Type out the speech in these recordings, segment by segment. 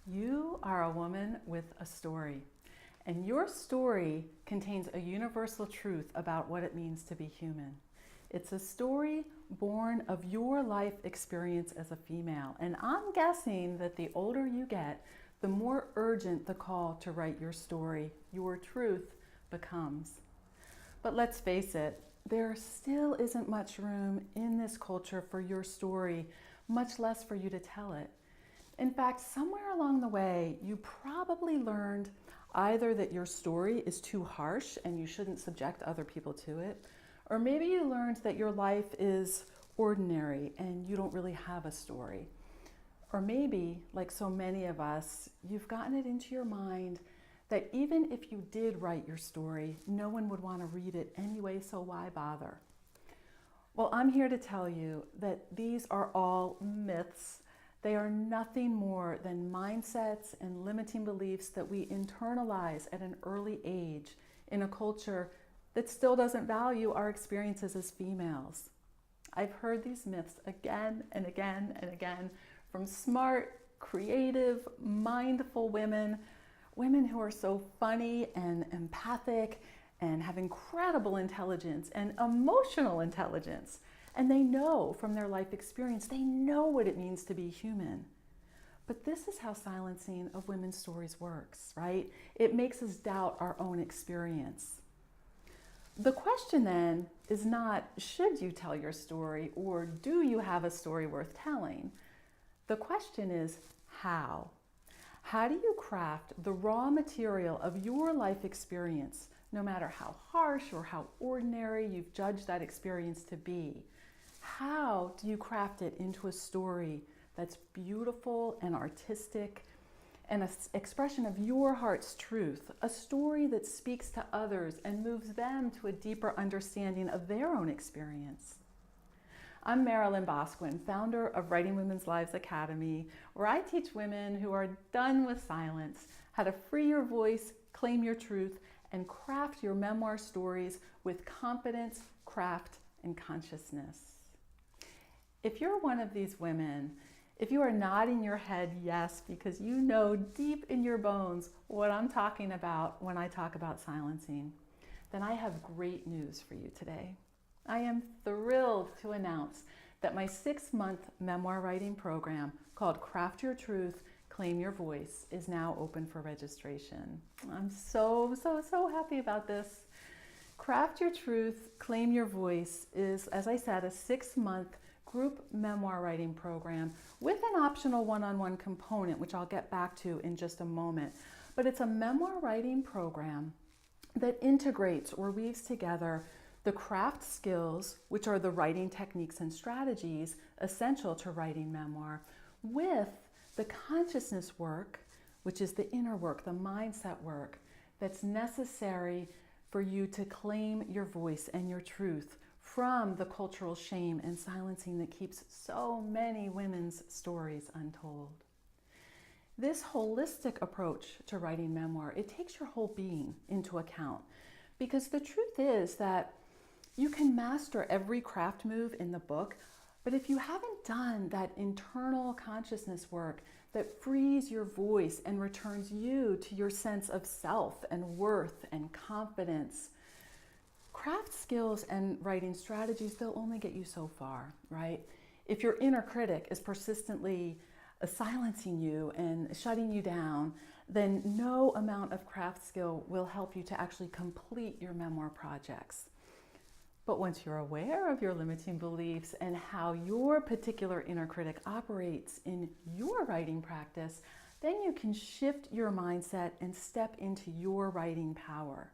You are a woman with a story, and your story contains a universal truth about what it means to be human. It's a story born of your life experience as a female, and I'm guessing that the older you get, the more urgent the call to write your story, your truth, becomes. But let's face it, there still isn't much room in this culture for your story, much less for you to tell it. In fact, somewhere along the way, you probably learned either that your story is too harsh and you shouldn't subject other people to it, or maybe you learned that your life is ordinary and you don't really have a story. Or maybe, like so many of us, you've gotten it into your mind that even if you did write your story, no one would want to read it anyway, so why bother? Well, I'm here to tell you that these are all myths. They are nothing more than mindsets and limiting beliefs that we internalize at an early age in a culture that still doesn't value our experiences as females. I've heard these myths again and again and again from smart, creative, mindful women who are so funny and empathic and have incredible intelligence and emotional intelligence. And they know from their life experience, they know what it means to be human. But this is how silencing of women's stories works, right? It makes us doubt our own experience. The question then is not, should you tell your story or do you have a story worth telling? The question is, how? How do you craft the raw material of your life experience, no matter how harsh or how ordinary you've judged that experience to be? How do you craft it into a story that's beautiful and artistic and an expression of your heart's truth, a story that speaks to others and moves them to a deeper understanding of their own experience? I'm Marilyn Bousquin, founder of Writing Women's Lives Academy, where I teach women who are done with silence how to free your voice, claim your truth, and craft your memoir stories with confidence, craft, and consciousness. If you're one of these women, if you are nodding your head yes, because you know deep in your bones what I'm talking about when I talk about silencing, then I have great news for you today. I am thrilled to announce that my 6-month memoir writing program called Craft Your Truth, Claim Your Voice is now open for registration. I'm so happy about this. Craft Your Truth, Claim Your Voice is, as I said, a 6-month group memoir writing program with an optional one-on-one component, which I'll get back to in just a moment. But it's a memoir writing program that integrates or weaves together the craft skills, which are the writing techniques and strategies essential to writing memoir, with the consciousness work, which is the inner work, the mindset work that's necessary for you to claim your voice and your truth from the cultural shame and silencing that keeps so many women's stories untold. This holistic approach to writing memoir, it takes your whole being into account, because the truth is that you can master every craft move in the book, but if you haven't done that internal consciousness work that frees your voice and returns you to your sense of self and worth and confidence, craft skills and writing strategies, they'll only get you so far, right? If your inner critic is persistently silencing you and shutting you down, then no amount of craft skill will help you to actually complete your memoir projects. But once you're aware of your limiting beliefs and how your particular inner critic operates in your writing practice, then you can shift your mindset and step into your writing power.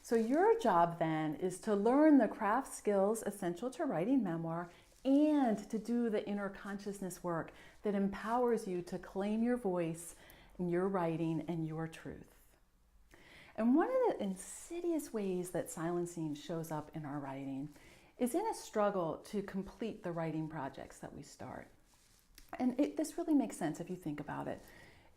So your job then is to learn the craft skills essential to writing memoir and to do the inner consciousness work that empowers you to claim your voice in your writing and your truth. And one of the insidious ways that silencing shows up in our writing is in a struggle to complete the writing projects that we start. And this really makes sense if you think about it.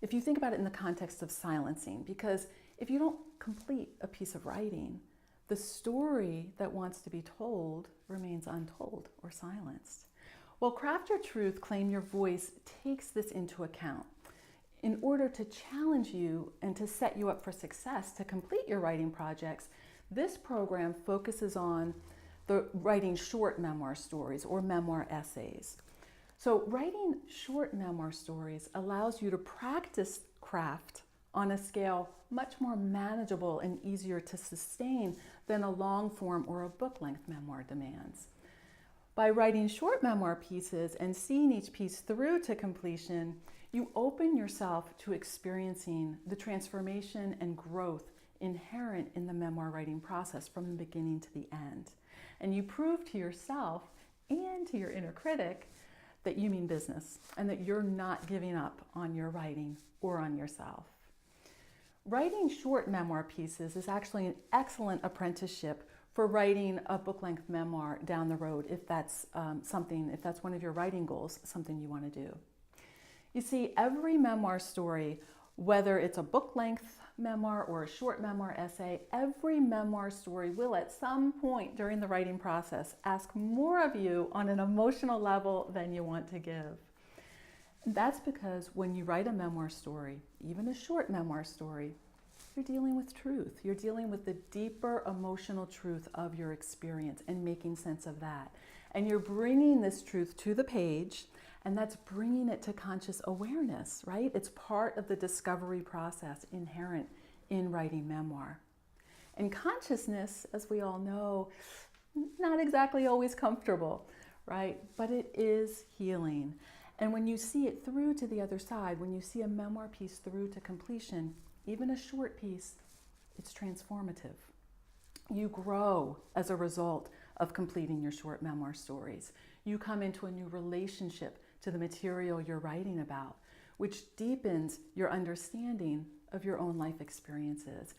If you think about it in the context of silencing, because if you don't complete a piece of writing, the story that wants to be told remains untold or silenced. Well, Craft Your Truth, Claim Your Voice takes this into account. In order to challenge you and to set you up for success to complete your writing projects, this program focuses on the writing short memoir stories or memoir essays. So writing short memoir stories allows you to practice craft on a scale much more manageable and easier to sustain than a long form or a book-length memoir demands. By writing short memoir pieces and seeing each piece through to completion, you open yourself to experiencing the transformation and growth inherent in the memoir writing process from the beginning to the end. And you prove to yourself and to your inner critic that you mean business and that you're not giving up on your writing or on yourself. Writing short memoir pieces is actually an excellent apprenticeship for writing a book-length memoir down the road if that's if that's one of your writing goals, something you want to do. You see, every memoir story, whether it's a book-length memoir or a short memoir essay, every memoir story will at some point during the writing process ask more of you on an emotional level than you want to give. That's because when you write a memoir story, even a short memoir story, you're dealing with truth. You're dealing with the deeper emotional truth of your experience and making sense of that. And you're bringing this truth to the page, and that's bringing it to conscious awareness, right? It's part of the discovery process inherent in writing memoir. And consciousness, as we all know, not exactly always comfortable, right? But it is healing. And when you see it through to the other side, when you see a memoir piece through to completion, even a short piece, it's transformative. You grow as a result of completing your short memoir stories. You come into a new relationship to the material you're writing about, which deepens your understanding of your own life experiences.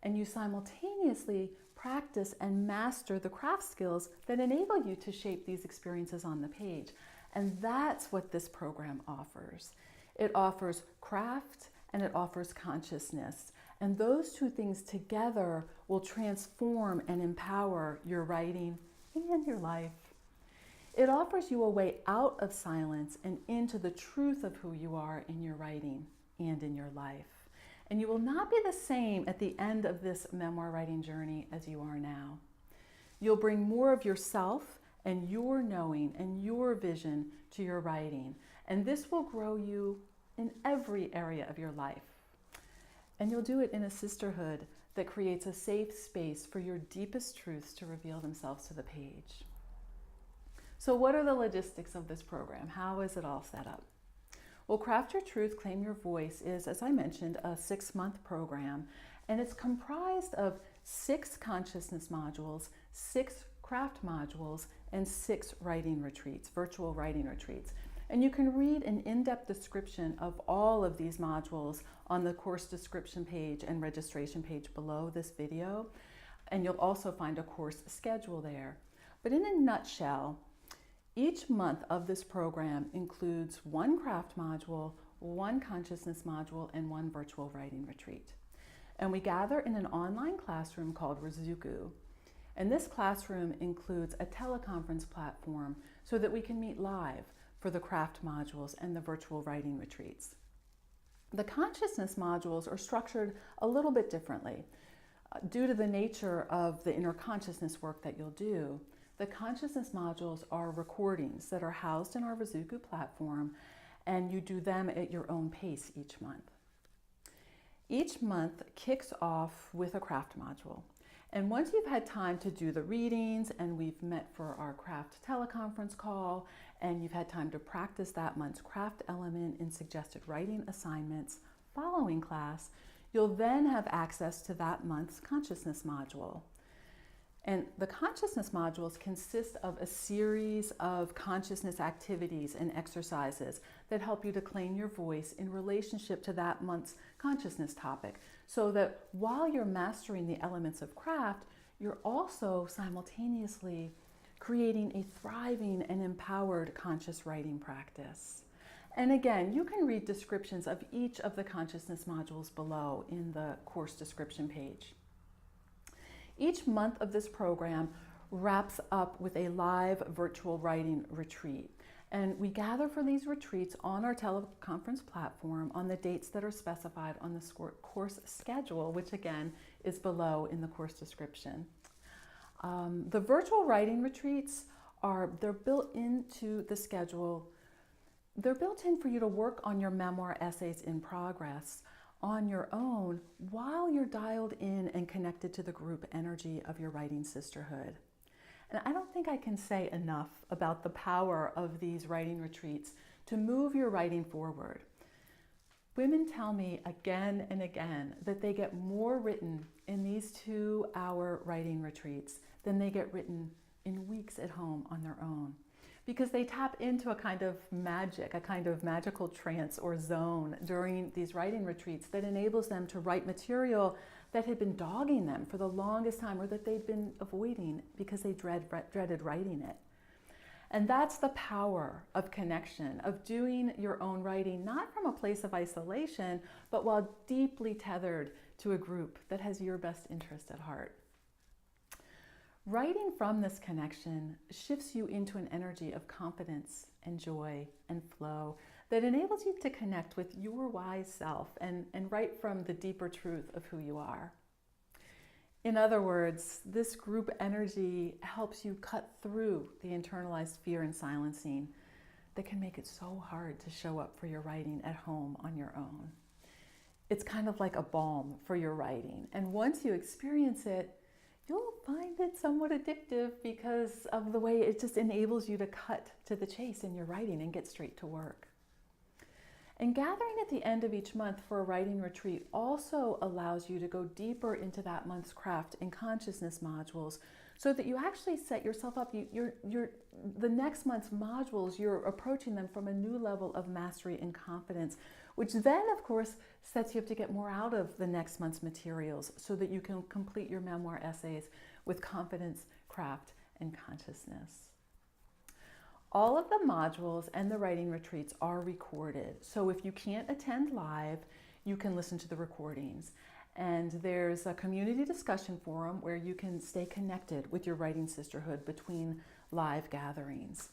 And you simultaneously practice and master the craft skills that enable you to shape these experiences on the page. And that's what this program offers. It offers craft and it offers consciousness. And those two things together will transform and empower your writing and your life. It offers you a way out of silence and into the truth of who you are in your writing and in your life. And you will not be the same at the end of this memoir writing journey as you are now. You'll bring more of yourself and your knowing and your vision to your writing. And this will grow you in every area of your life. And you'll do it in a sisterhood that creates a safe space for your deepest truths to reveal themselves to the page. So what are the logistics of this program? How is it all set up? Well, Craft Your Truth, Claim Your Voice is, as I mentioned, a 6-month program, and it's comprised of 6 consciousness modules, 6 craft modules, and 6 writing retreats, virtual writing retreats. And you can read an in-depth description of all of these modules on the course description page and registration page below this video. And you'll also find a course schedule there. But in a nutshell, each month of this program includes 1 craft module, 1 consciousness module, and 1 virtual writing retreat. And we gather in an online classroom called Rizuku. And this classroom includes a teleconference platform so that we can meet live for the craft modules and the virtual writing retreats. The consciousness modules are structured a little bit differently. Due to the nature of the inner consciousness work that you'll do, the consciousness modules are recordings that are housed in our Rizuku platform, and you do them at your own pace each month. Each month kicks off with a craft module. And once you've had time to do the readings and we've met for our craft teleconference call and you've had time to practice that month's craft element in suggested writing assignments following class, you'll then have access to that month's consciousness module. And the consciousness modules consist of a series of consciousness activities and exercises that help you to claim your voice in relationship to that month's consciousness topic, so that while you're mastering the elements of craft, you're also simultaneously creating a thriving and empowered conscious writing practice. And again, you can read descriptions of each of the consciousness modules below in the course description page. Each month of this program wraps up with a live virtual writing retreat. And we gather for these retreats on our teleconference platform on the dates that are specified on the course schedule, which again is below in the course description. The virtual writing retreats they're built into the schedule. They're built in for you to work on your memoir essays in progress on your own while you're dialed in and connected to the group energy of your writing sisterhood. And I don't think I can say enough about the power of these writing retreats to move your writing forward. Women tell me again and again that they get more written in these 2-hour writing retreats than they get written in weeks at home on their own, because they tap into a kind of magic, a kind of magical trance or zone during these writing retreats that enables them to write material that had been dogging them for the longest time, or that they'd been avoiding because they dreaded writing it. And that's the power of connection, of doing your own writing, not from a place of isolation, but while deeply tethered to a group that has your best interest at heart. Writing from this connection shifts you into an energy of confidence and joy and flow that enables you to connect with your wise self and write from the deeper truth of who you are. In other words, this group energy helps you cut through the internalized fear and silencing that can make it so hard to show up for your writing at home on your own. It's kind of like a balm for your writing, and once you experience it, you'll find it somewhat addictive because of the way it just enables you to cut to the chase in your writing and get straight to work. And gathering at the end of each month for a writing retreat also allows you to go deeper into that month's craft and consciousness modules, so that you actually set yourself up. The next month's modules, you're approaching them from a new level of mastery and confidence, which then, of course, sets you up to get more out of the next month's materials so that you can complete your memoir essays with confidence, craft, and consciousness. All of the modules and the writing retreats are recorded. So if you can't attend live, you can listen to the recordings. And there's a community discussion forum where you can stay connected with your writing sisterhood between live gatherings.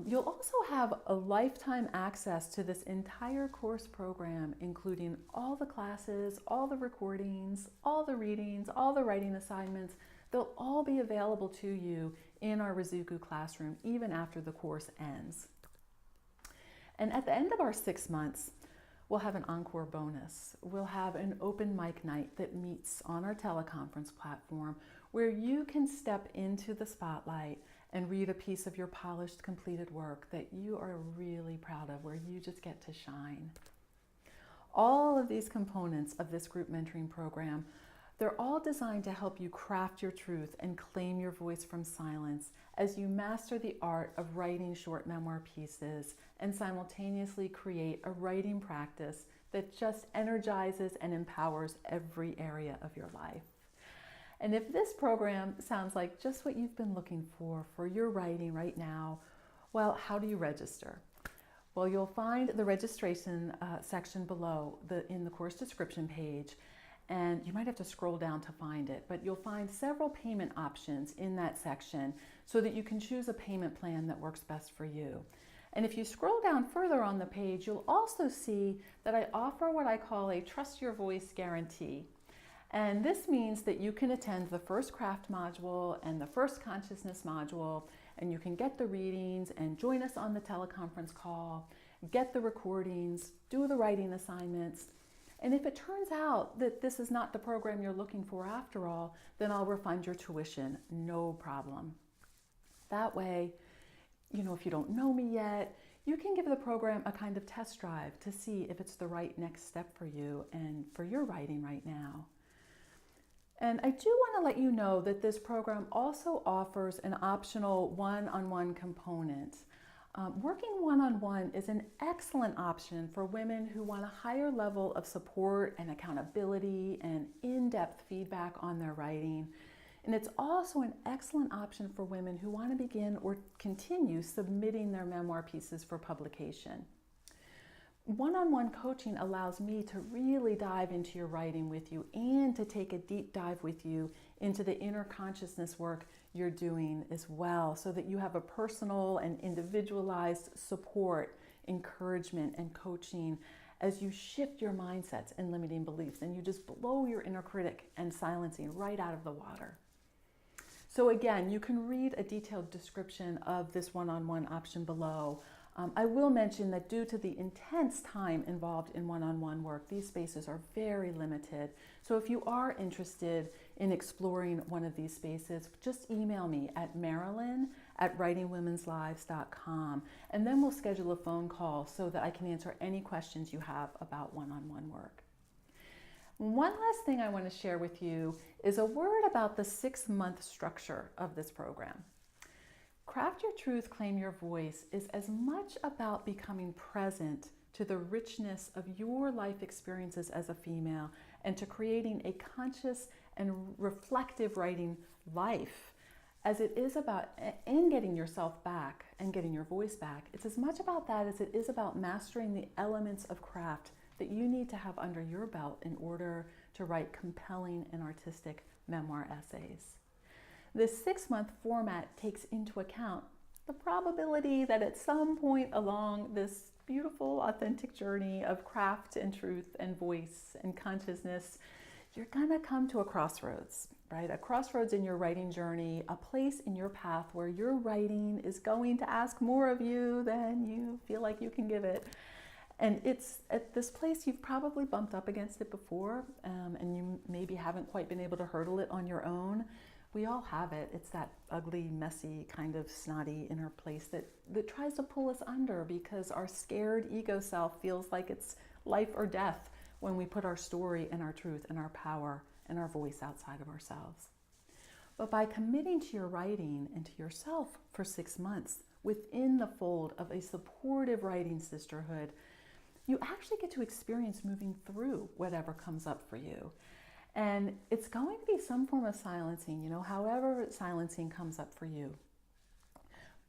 You'll also have a lifetime access to this entire course program, including all the classes, all the recordings, all the readings, all the writing assignments. They'll all be available to you in our Rizuku classroom, even after the course ends. And at the end of our 6 months, we'll have an encore bonus. We'll have an open mic night that meets on our teleconference platform, where you can step into the spotlight and read a piece of your polished, completed work that you are really proud of, where you just get to shine. All of these components of this group mentoring program, they're all designed to help you craft your truth and claim your voice from silence as you master the art of writing short memoir pieces and simultaneously create a writing practice that just energizes and empowers every area of your life. And if this program sounds like just what you've been looking for your writing right now, well, how do you register? Well, you'll find the registration section below in the course description page, and you might have to scroll down to find it, but you'll find several payment options in that section so that you can choose a payment plan that works best for you. And if you scroll down further on the page, you'll also see that I offer what I call a Trust Your Voice guarantee. And this means that you can attend the first craft module and the first consciousness module, and you can get the readings and join us on the teleconference call, get the recordings, do the writing assignments. And if it turns out that this is not the program you're looking for after all, then I'll refund your tuition, no problem. That way, if you don't know me yet, you can give the program a kind of test drive to see if it's the right next step for you and for your writing right now. And I do want to let you know that this program also offers an optional one-on-one component. Working one-on-one is an excellent option for women who want a higher level of support and accountability and in-depth feedback on their writing. And it's also an excellent option for women who want to begin or continue submitting their memoir pieces for publication. One-on-one coaching allows me to really dive into your writing with you and to take a deep dive with you into the inner consciousness work you're doing as well, so that you have a personal and individualized support, encouragement, and coaching as you shift your mindsets and limiting beliefs, and you just blow your inner critic and silencing right out of the water. So again, you can read a detailed description of this one-on-one option below. I will mention that due to the intense time involved in one-on-one work, these spaces are very limited. So if you are interested in exploring one of these spaces, just email me at marilyn@writingwomenslives.com, and then we'll schedule a phone call so that I can answer any questions you have about one-on-one work. One last thing I want to share with you is a word about the 6-month structure of this program. Craft Your Truth, Claim Your Voice is as much about becoming present to the richness of your life experiences as a female and to creating a conscious and reflective writing life as it is about in getting yourself back and getting your voice back. It's as much about that as it is about mastering the elements of craft that you need to have under your belt in order to write compelling and artistic memoir essays. This 6-month format takes into account the probability that at some point along this beautiful, authentic journey of craft and truth and voice and consciousness, you're gonna come to a crossroads, right? A crossroads in your writing journey, a place in your path where your writing is going to ask more of you than you feel like you can give it. And it's at this place you've probably bumped up against it before, and you maybe haven't quite been able to hurdle it on your own. We all have it. It's that ugly, messy, kind of snotty inner place that tries to pull us under because our scared ego self feels like it's life or death when we put our story and our truth and our power and our voice outside of ourselves. But by committing to your writing and to yourself for 6 months within the fold of a supportive writing sisterhood, you actually get to experience moving through whatever comes up for you. And it's going to be some form of silencing, however silencing comes up for you.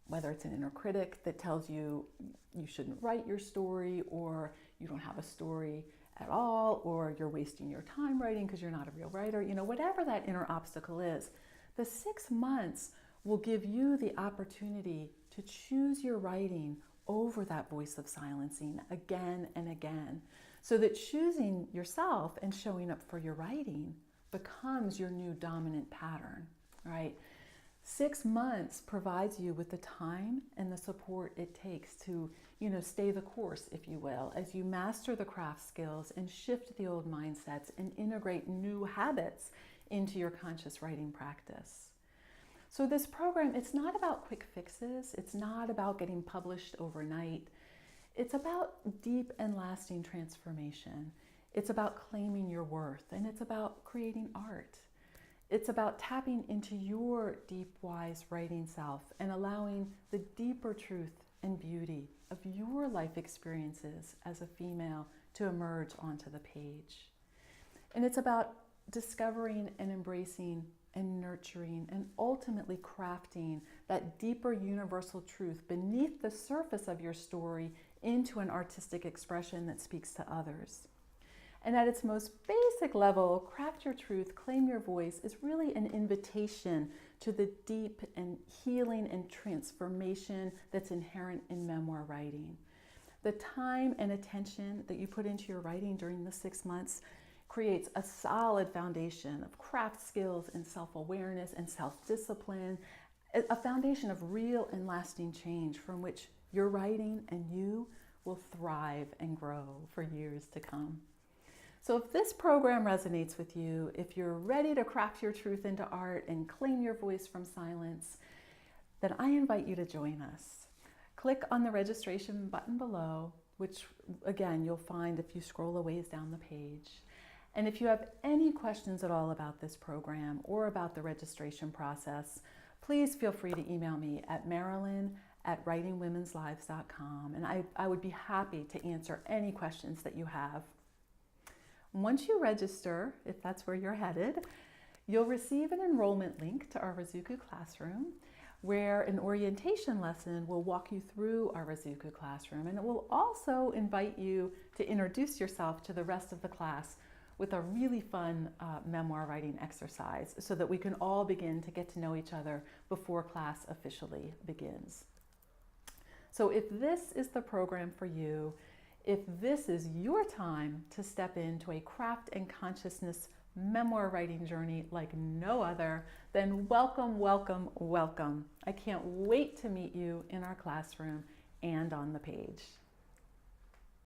Whether it's an inner critic that tells you you shouldn't write your story, or you don't have a story at all, or you're wasting your time writing because you're not a real writer, whatever that inner obstacle is, the 6 months will give you the opportunity to choose your writing over that voice of silencing again and again, so that choosing yourself and showing up for your writing becomes your new dominant pattern, right? 6 months provides you with the time and the support it takes to, stay the course, if you will, as you master the craft skills and shift the old mindsets and integrate new habits into your conscious writing practice. So this program, it's not about quick fixes. It's not about getting published overnight. It's about deep and lasting transformation. It's about claiming your worth, and it's about creating art. It's about tapping into your deep, wise writing self and allowing the deeper truth and beauty of your life experiences as a female to emerge onto the page. And it's about discovering and embracing and nurturing and ultimately crafting that deeper universal truth beneath the surface of your story into an artistic expression that speaks to others. And at its most basic level, Craft Your Truth, Claim Your Voice is really an invitation to the deep and healing and transformation that's inherent in memoir writing. The time and attention that you put into your writing during the 6 months creates a solid foundation of craft skills and self-awareness and self-discipline, a foundation of real and lasting change from which your writing and you will thrive and grow for years to come. So if this program resonates with you, if you're ready to craft your truth into art and claim your voice from silence, then I invite you to join us. Click on the registration button below, which again, you'll find if you scroll a ways down the page. And if you have any questions at all about this program or about the registration process, please feel free to email me at marilyn@writingwomenslives.com, and I would be happy to answer any questions that you have. Once you register, if that's where you're headed, you'll receive an enrollment link to our Rizuku classroom, where an orientation lesson will walk you through our Rizuku classroom, and it will also invite you to introduce yourself to the rest of the class, with a really fun memoir writing exercise so that we can all begin to get to know each other before class officially begins. So if this is the program for you, if this is your time to step into a craft and consciousness memoir writing journey like no other, then welcome, welcome, welcome. I can't wait to meet you in our classroom and on the page.